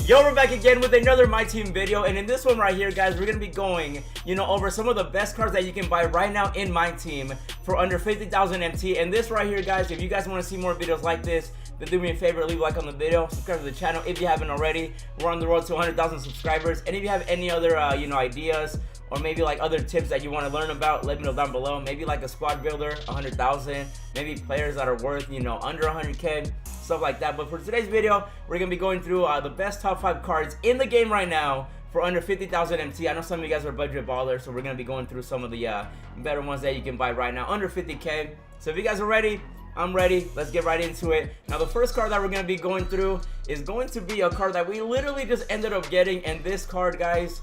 Yo, we're back again with another Myteam video, and in this one right here, guys, we're gonna be going, over some of the best cards that you can buy right now in Myteam for under 50,000 MT. And this right here, guys, if you guys want to see more videos like this, then do me a favor, leave a like on the video, subscribe to the channel if you haven't already. We're on the road to 100,000 subscribers, and if you have any other, ideas, or maybe like other tips that you want to learn about, let me know down below. Maybe like a squad builder, 100,000, maybe players that are worth, under 100K, stuff like that. But for today's video, we're gonna be going through the best top 5 cards in the game right now for under 50,000 MT. I know some of you guys are budget ballers, so we're gonna be going through some of the better ones that you can buy right now under 50K. So if you guys are ready, I'm ready. Let's get right into it. Now, the first card that we're gonna be going through is going to be a card that we literally just ended up getting, and this card, guys,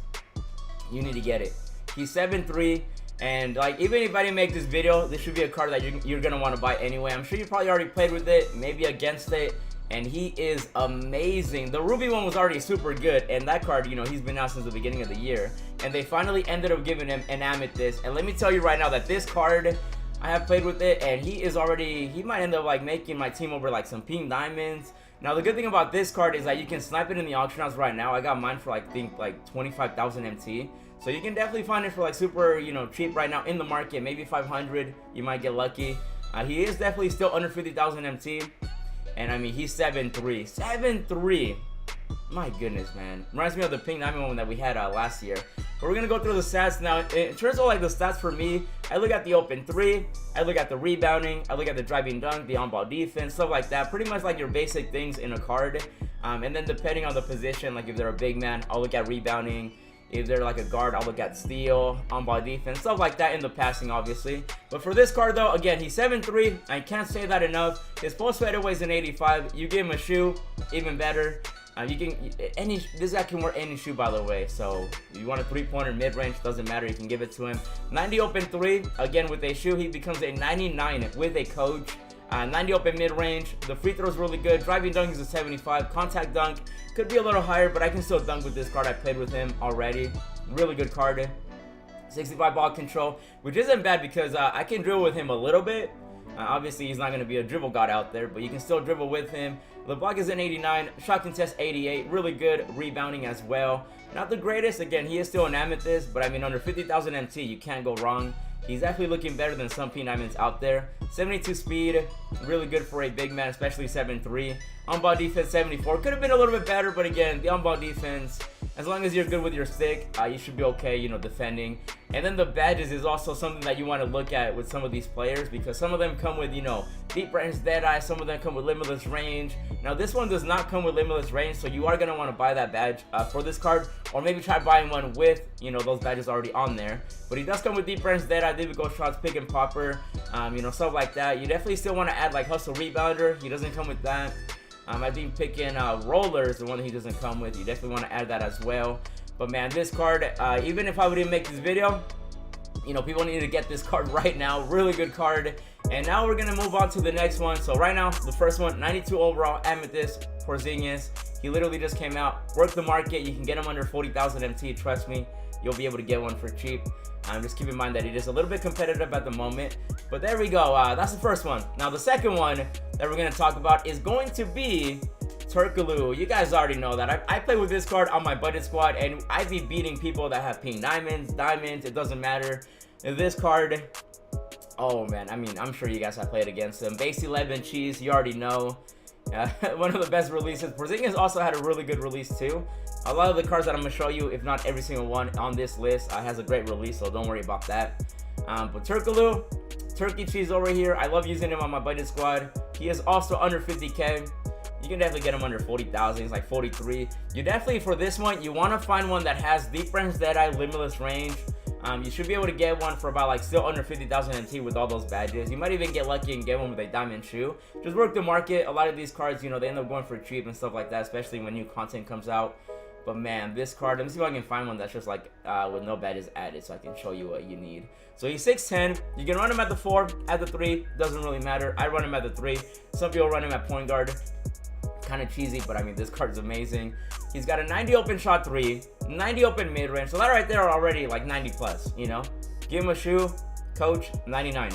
you need to get it. He's 7'3", and like, even if I didn't make this video, this should be a card that you're gonna want to buy anyway. I'm sure you probably already played with it, maybe against it, and he is amazing. The Ruby one was already super good, and that card, he's been out since the beginning of the year, and they finally ended up giving him an Amethyst. And let me tell you right now that this card, I have played with it, and he might end up like making my team over like some pink diamonds. Now, the good thing about this card is that you can snipe it in the auction house right now. I got mine for I think like 25,000 MT. So you can definitely find it for like super, cheap right now in the market. Maybe 500, you might get lucky. He is definitely still under 50,000 MT. And I mean, he's 7'3". 7'3". My goodness, man. Reminds me of the pink diamond one that we had last year. But we're going to go through the stats now. In terms of like the stats for me, I look at the open 3, I look at the rebounding, I look at the driving dunk, the on-ball defense, stuff like that. Pretty much like your basic things in a card. And then depending on the position, like if they're a big man, I'll look at rebounding. If they're like a guard, I'll look at steal, on-ball defense, stuff like that in the passing, obviously. But for this card, though, again, he's 7'3". I can't say that enough. His post fadeaway is an 85. You give him a shoe, even better. This guy can wear any shoe, by the way. So if you want a 3-pointer mid-range, doesn't matter. You can give it to him. 90 open 3. Again, with a shoe, he becomes a 99 with a coach. 90 open mid-range. The free throw is really good. Driving dunk is a 75. Contact dunk could be a little higher, but I can still dunk with this card. I played with him already. Really good card. 65 ball control, which isn't bad because I can dribble with him a little bit. Obviously, he's not going to be a dribble god out there, but you can still dribble with him. The block is an 89. Shot contest 88. Really good rebounding as well. Not the greatest. Again, he is still an Amethyst, but I mean, under 50,000 MT, you can't go wrong. He's actually looking better than some P diamonds out there. 72 speed, really good for a big man, especially 7'3". On-ball defense 74. Could have been a little bit better, but again, the on-ball defense, as long as you're good with your stick, you should be okay, defending. And then the badges is also something that you want to look at with some of these players, because some of them come with, deep range deadeye, some of them come with limitless range. Now, this one does not come with limitless range, so you are going to want to buy that badge for this card, or maybe try buying one with, those badges already on there. But he does come with deep range deadeye, difficult shots, pick and popper, stuff like that. You definitely still want to add like hustle rebounder. He doesn't come with that. I think picking roller is the one that he doesn't come with. You definitely want to add that as well. But man, this card, even if I wouldn't make this video, people need to get this card right now. Really good card. And now we're gonna move on to the next one. So right now, the first one, 92 overall, Amethyst, Porzingis. He literally just came out. Work the market. You can get him under 40,000 MT. Trust me, you'll be able to get one for cheap. Just keep in mind that it is a little bit competitive at the moment. But there we go. That's the first one. Now, the second one that we're going to talk about is going to be Turkoglu. You guys already know that. I play with this card on my budget squad, and I be beating people that have pink diamonds, it doesn't matter. This card, oh man, I mean, I'm sure you guys have played against him. Base 11 cheese, you already know. One of the best releases. Porzingis also had a really good release too. A lot of the cards that I'm going to show you, if not every single one on this list, has a great release, so don't worry about that. But Turkoglu, Turkey Cheese over here, I love using him on my budget squad. He is also under 50K. You can definitely get him under 40,000. He's like 43. You definitely, for this one, you want to find one that has deep range deadeye, limitless range. You should be able to get one for about like still under 50,000 MT with all those badges. You might even get lucky and get one with a diamond shoe. Just work the market. A lot of these cards, they end up going for cheap and stuff like that, especially when new content comes out. But man, this card, let me see if I can find one that's just like with no badges added, so I can show you what you need. So he's 6'10". You can run him at the 4, at the 3, doesn't really matter. I run him at the 3. Some people run him at point guard. Kind of cheesy, but I mean, this card's amazing. He's got a 90 open shot 3, 90 open mid range. So that right there are already like 90 plus, Give him a shoe, coach, 99.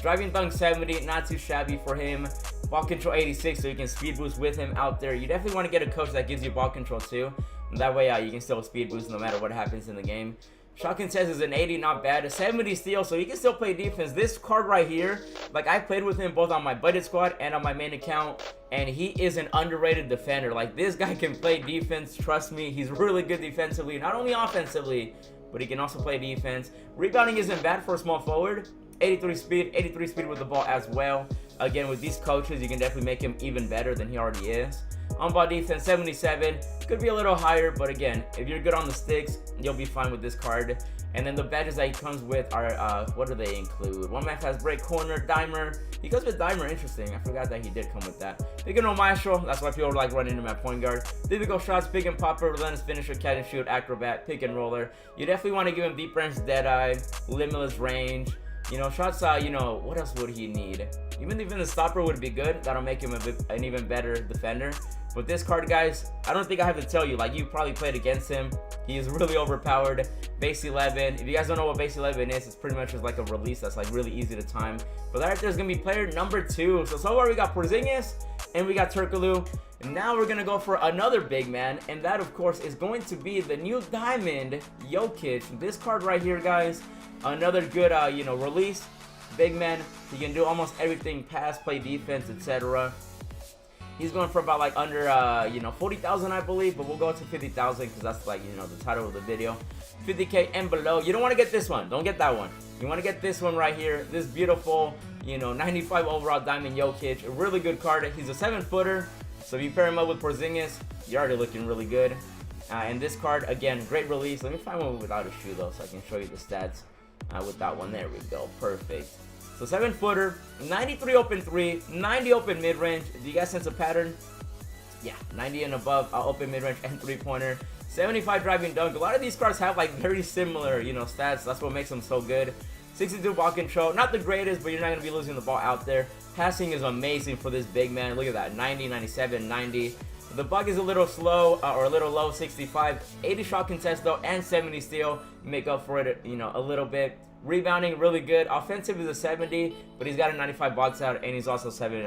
Driving dunk 70, not too shabby for him. Ball control 86, so you can speed boost with him out there. You definitely want to get a coach that gives you ball control too. And that way you can still speed boost no matter what happens in the game. Shot contest is an 80, not bad. A 70 steal, so he can still play defense. This card right here, like I played with him both on my budget squad and on my main account, and he is an underrated defender. Like, this guy can play defense, trust me. He's really good defensively, not only offensively, but he can also play defense. Rebounding isn't bad for a small forward. 83 speed with the ball as well. Again, with these coaches, you can definitely make him even better than he already is. On-ball defense, 77. Could be a little higher, but again, if you're good on the sticks, you'll be fine with this card. And then the badges that he comes with are, what do they include? One man fast break, corner, dimer. He goes with dimer, interesting. I forgot that he did come with that. Pick and roll maestro, that's why people like running him at point guard. Difficult shots, pick and popper, relentless finisher, catch and shoot, acrobat, pick and roller. You definitely want to give him deep range, dead eye, limitless range. You know, shots, you know, what else would he need? Even the stopper would be good. That'll make him an even better defender. But this card, guys, I don't think I have to tell you. Like, you probably played against him. He is really overpowered. Base 11. If you guys don't know what base 11 is, it's pretty much just like a release that's like really easy to time. But right there's going to be player number 2. So far we got Porzingis and we got Turkoglu. And now we're going to go for another big man. And that, of course, is going to be the new diamond Jokic. This card right here, guys, another good, you know, release. Big man. He can do almost everything, pass, play defense, etc. He's going for about like under, you know, 40,000, I believe, but we'll go to 50,000 because that's like, you know, the title of the video. 50K and below. You don't want to get this one. Don't get that one. You want to get this one right here. This beautiful, you know, 95 overall diamond Jokic. A really good card. He's a 7-footer. So if you pair him up with Porzingis, you're already looking really good. And this card, again, great release. Let me find one without a shoe, though, so I can show you the stats with that one. There we go. Perfect. So 7-footer, 93 open 3, 90 open mid-range. Do you guys sense a pattern? Yeah, 90 and above open mid-range and 3-pointer. 75 driving dunk. A lot of these cards have like very similar, you know, stats. That's what makes them so good. 62 ball control. Not the greatest, but you're not going to be losing the ball out there. Passing is amazing for this big man. Look at that. 90, 97, 90. The bug is a little slow or a little low, 65. 80 shot contest though and 70 steal. Make up for it, you know, a little bit. Rebounding really good. Offensive is a 70, but he's got a 95 box out, and he's also 7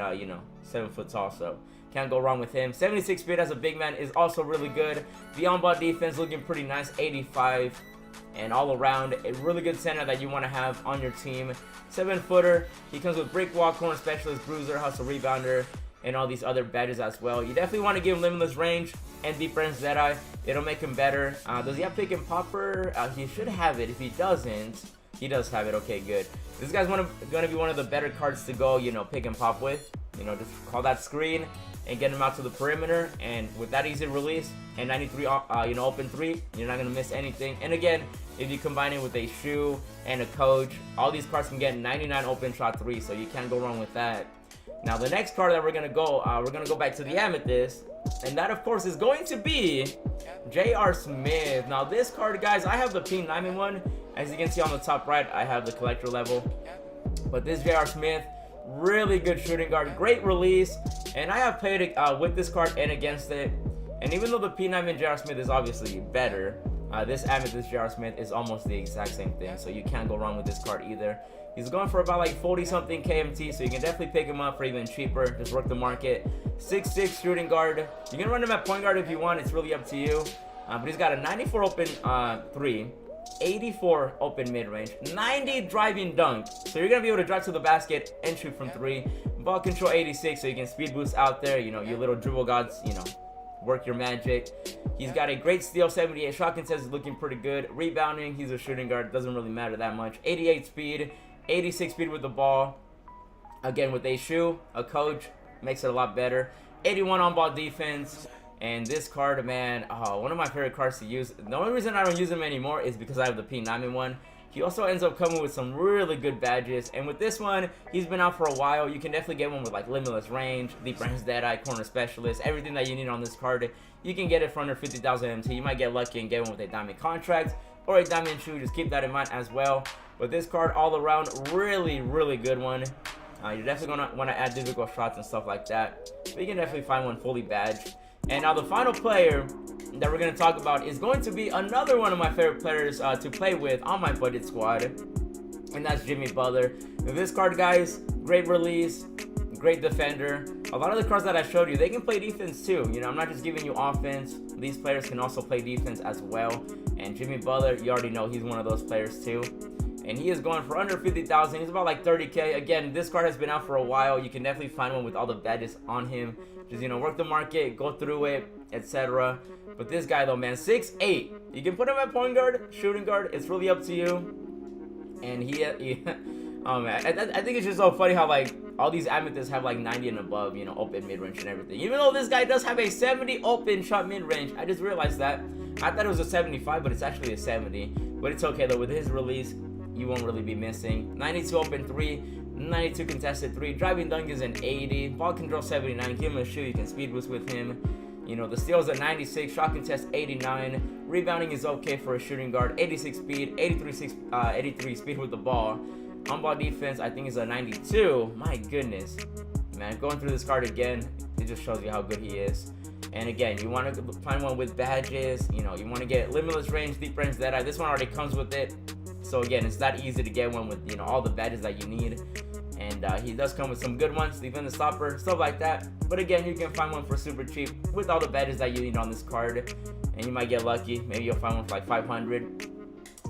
foot tall, so can't go wrong with him. 76 speed as a big man is also really good. The on-ball defense looking pretty nice, 85, and all around a really good center that you want to have on your team. 7-footer. He comes with break wall, corner specialist, bruiser, hustle, rebounder, and all these other badges as well. You definitely want to give him limitless range and deep range Zedeye. It'll make him better. Does he have pick and popper? He should have it. If he doesn't, he does have it. Okay, good. This guy's going to be one of the better cards to go, you know, pick and pop with. You know, just call that screen and get him out to the perimeter. And with that easy release and 93, you know, open 3, you're not going to miss anything. And again, if you combine it with a shoe and a coach, all these cards can get 99 open shot 3, so you can't go wrong with that. Now, the next card that we're going to go back to the Amethyst. And that, of course, is going to be J.R. Smith. Now, this card, guys, I have the P9 one. As you can see on the top right, I have the collector level. But this J.R. Smith, really good shooting guard, great release. And I have played with this card and against it. And even though the P9 J.R. Smith is obviously better, this Amethyst J.R. Smith is almost the exact same thing. So you can't go wrong with this card either. He's going for about like 40-something KMT, so you can definitely pick him up for even cheaper. Just work the market. 6'6" shooting guard. You can run him at point guard if you want. It's really up to you. But he's got a 94 open 3, 84 open mid-range, 90 driving dunk. So you're going to be able to drive to the basket and shoot from 3. Ball control 86, so you can speed boost out there. You know, your little dribble gods, you know, work your magic. He's got a great steal, 78. Shot contest is looking pretty good. Rebounding, he's a shooting guard. Doesn't really matter that much. 88 speed, 86 speed with the ball. Again, with a shoe, a coach, makes it a lot better. 81 on-ball defense. And this card, man, one of my favorite cards to use. The only reason I don't use him anymore is because I have the P9 one. He also ends up coming with some really good badges. And with this one, he's been out for a while. You can definitely get one with like limitless range, deep range Deadeye, corner specialist, everything that you need on this card. You can get it for under 50,000 MT. You might get lucky and get one with a diamond contract or a diamond shoe. Just keep that in mind as well. But this card all around, really, really good one. You're definitely going to want to add difficult shots and stuff like that. But you can definitely find one fully badged. And now the final player that we're going to talk about is going to be another one of my favorite players to play with on my budget squad. And that's Jimmy Butler. Now, this card, guys, great release, great defender. A lot of the cards that I showed you, they can play defense too. You know, I'm not just giving you offense. These players can also play defense as well. And Jimmy Butler, you already know he's one of those players too. And he is going for under 50,000. He's about like 30K. Again, this card has been out for a while. You can definitely find one with all the badges on him. Just, you know, work the market, go through it, etc. But this guy though, man, 6'8". You can put him at point guard, shooting guard. It's really up to you. And he oh man, I think it's just so funny how like all these amethysts have like 90 and above, you know, open mid-range and everything. Even though this guy does have a 70 open shot mid-range. I just realized that. I thought it was a 75, but it's actually a 70. But it's okay though, with his release, you won't really be missing. 92 open 3, 92 contested 3, driving dunk is an 80, ball control 79, give him a shoe, you can speed boost with him. You know, the steals are 96, shot contest 89, rebounding is okay for a shooting guard, 86 speed, 83 speed with the ball. On ball defense, I think is a 92. My goodness, man, going through this card again, it just shows you how good he is. And again, you want to find one with badges. You know, you want to get limitless range, deep range, Deadeye. This one already comes with it. So again, it's not easy to get one with, you know, all the badges that you need. And he does come with some good ones, defend the stopper, stuff like that. But again, you can find one for super cheap with all the badges that you need on this card. And you might get lucky. Maybe you'll find one for like 500.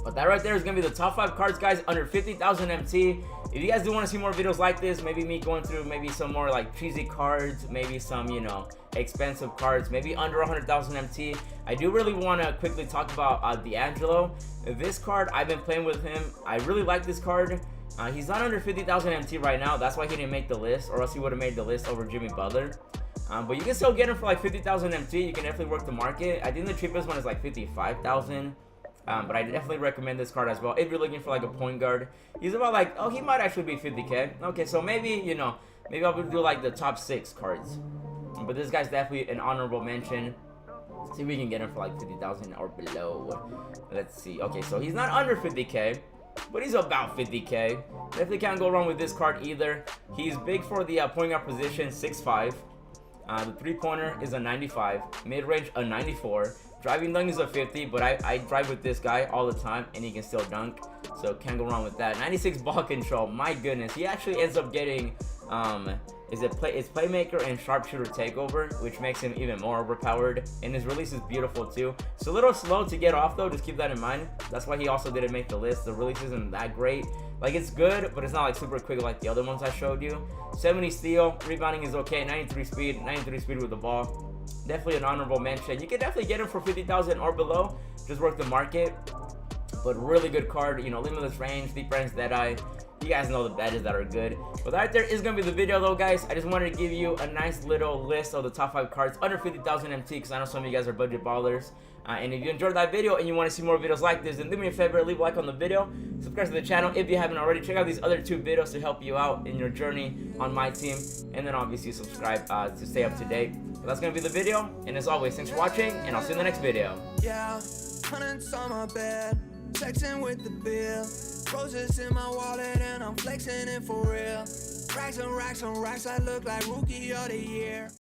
But that right there is going to be the top 5 cards, guys, under 50,000 MT. If you guys do want to see more videos like this, maybe me going through maybe some more like cheesy cards, maybe some, you know, expensive cards, maybe under 100,000 MT. I do really want to quickly talk about D'Angelo. This card, I've been playing with him. I really like this card. He's not under 50,000 MT right now. That's why he didn't make the list, or else he would have made the list over Jimmy Butler. But you can still get him for like 50,000 MT. You can definitely work the market. I think the cheapest one is like 55,000. But I definitely recommend this card as well if you're looking for like a point guard. He's about like, oh, he might actually be 50K. Okay, so maybe, you know, maybe I'll do like the top 6 cards. But this guy's definitely an honorable mention. See if we can get him for like 50,000 or below. Let's see. Okay, so he's not under 50K, but he's about 50K. Definitely can't go wrong with this card either. He's big for the point guard position, 6'5". The 3-pointer is a 95. Mid-range, a 94. Driving dunk is a 50, but I drive with this guy all the time, and he can still dunk. So can't go wrong with that. 96 ball control. My goodness. He actually ends up getting, it's playmaker and sharpshooter takeover, which makes him even more overpowered. And his release is beautiful too. It's a little slow to get off though, just keep that in mind. That's why he also didn't make the list. The release isn't that great. Like, it's good, but it's not like super quick like the other ones I showed you. 70 steal, rebounding is okay, 93 speed with the ball. Definitely an honorable mention. You can definitely get him for 50,000 or below. Just work the market. But really good card, you know, limitless range, deep range, Deadeye. You guys know the badges that are good. But right there is going to be the video though, guys. I just wanted to give you a nice little list of the top 5 cards under 50,000 MT, because I know some of you guys are budget ballers. And if you enjoyed that video and you want to see more videos like this, then do me a favor, leave a like on the video, subscribe to the channel if you haven't already. Check out these other 2 videos to help you out in your journey on Myteam, and then obviously subscribe to stay up to date. But that's gonna be the video, and as always, thanks for watching, and I'll see you in the next video. Yeah, hundreds on my bed, texting with the bill, roses in my wallet, and I'm flexing it for real. Racks and racks on racks, I look like rookie of the year.